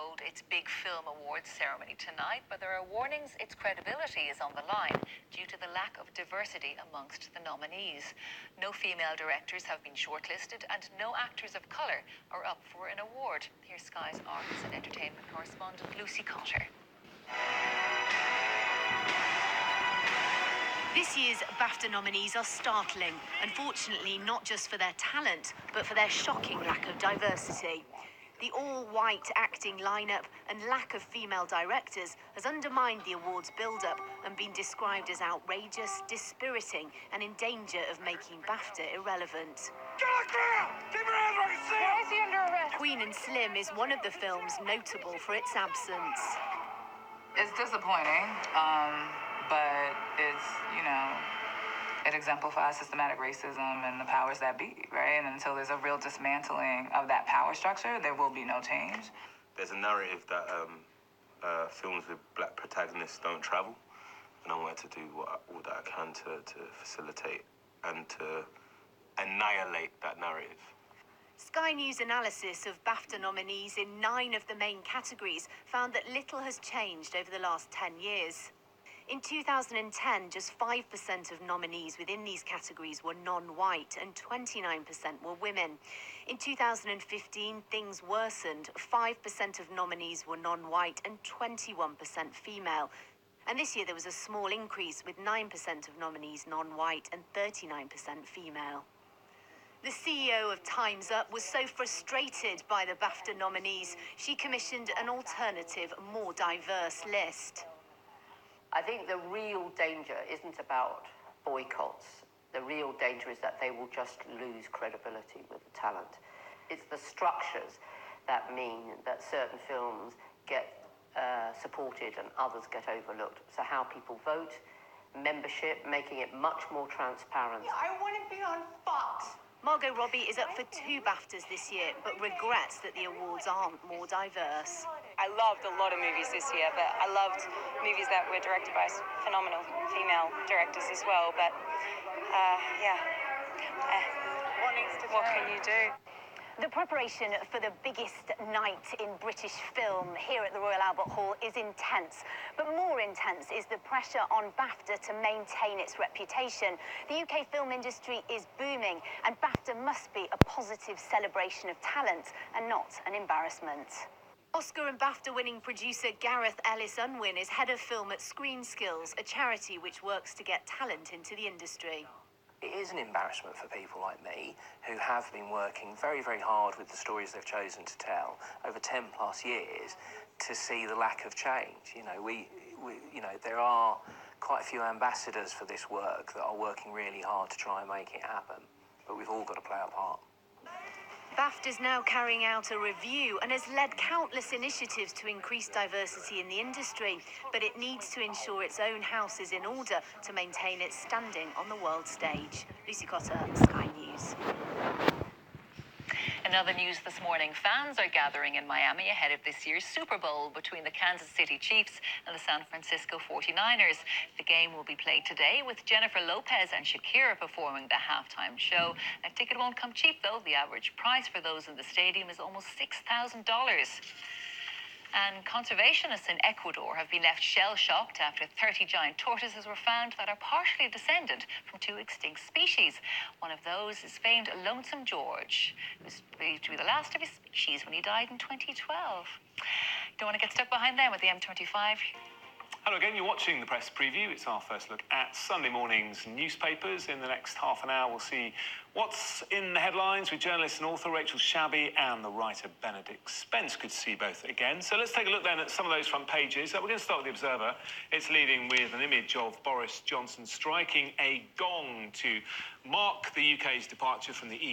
hold its big film awards ceremony tonight, but there are warnings its credibility is on the line due to the lack of diversity amongst the nominees. No female directors have been shortlisted, and no actors of colour are up for an award. Here's Sky's arts and entertainment correspondent Lucy Cotter. This year's Bafta nominees are startling, unfortunately not just for their talent, but for their shocking lack of diversity. The all-white acting lineup and lack of female directors has undermined the awards build-up and been described as outrageous, dispiriting and in danger of making Bafta irrelevant. Queen and Slim is one of the films notable for its absence. It's disappointing, but it's, it exemplifies systematic racism and the powers that be, right? And until there's a real dismantling of that power structure, there will be no change. There's a narrative that films with black protagonists don't travel, and I wanted to do all that I can to facilitate and to annihilate that narrative. Sky News analysis of Bafta nominees in 9 of the main categories found that little has changed over the last 10 years. In 2010, just 5% of nominees within these categories were non-white and 29% were women. In 2015, things worsened. 5% of nominees were non-white and 21% female. And this year there was a small increase with 9% of nominees non-white and 39% female. The CEO of Time's Up was so frustrated by the Bafta nominees, she commissioned an alternative, more diverse list. I think the real danger isn't about boycotts. The real danger is that they will just lose credibility with the talent. It's the structures that mean that certain films get supported and others get overlooked. So how people vote, membership, making it much more transparent. Yeah, I want to be on Fox. Margot Robbie is up for 2 Baftas this year, but regrets that the awards aren't more diverse. I loved a lot of movies this year, but I loved movies that were directed by phenomenal female directors as well. But, what can you do? The preparation for the biggest night in British film here at the Royal Albert Hall is intense. But more intense is the pressure on Bafta to maintain its reputation. The UK film industry is booming, and Bafta must be a positive celebration of talent and not an embarrassment. Oscar and BAFTA-winning producer Gareth Ellis-Unwin is head of film at Screen Skills, a charity which works to get talent into the industry. It is an embarrassment for people like me who have been working very, very hard with the stories they've chosen to tell over 10 plus years to see the lack of change. There are quite a few ambassadors for this work that are working really hard to try and make it happen, but we've all got to play our part. BAFTA is now carrying out a review and has led countless initiatives to increase diversity in the industry, but it needs to ensure its own house is in order to maintain its standing on the world stage. Lucy Cotter, Sky News. In other news this morning, fans are gathering in Miami ahead of this year's Super Bowl between the Kansas City Chiefs and the San Francisco 49ers. The game will be played today with Jennifer Lopez and Shakira performing the halftime show. A ticket won't come cheap, though. The average price for those in the stadium is almost $6,000. And conservationists in Ecuador have been left shell-shocked after 30 giant tortoises were found that are partially descended from 2 extinct species. One of those is famed Lonesome George, who was believed to be the last of his species when he died in 2012. Don't want to get stuck behind them with the M25. Hello again, you're watching the press preview. It's our first look at Sunday morning's newspapers. In the next half an hour, we'll see what's in the headlines with journalist and author Rachel Shabby and the writer Benedict Spence. Good to see you both again. So let's take a look then at some of those front pages. We're going to start with The Observer. It's leading with an image of Boris Johnson striking a gong to mark the UK's departure from the EU.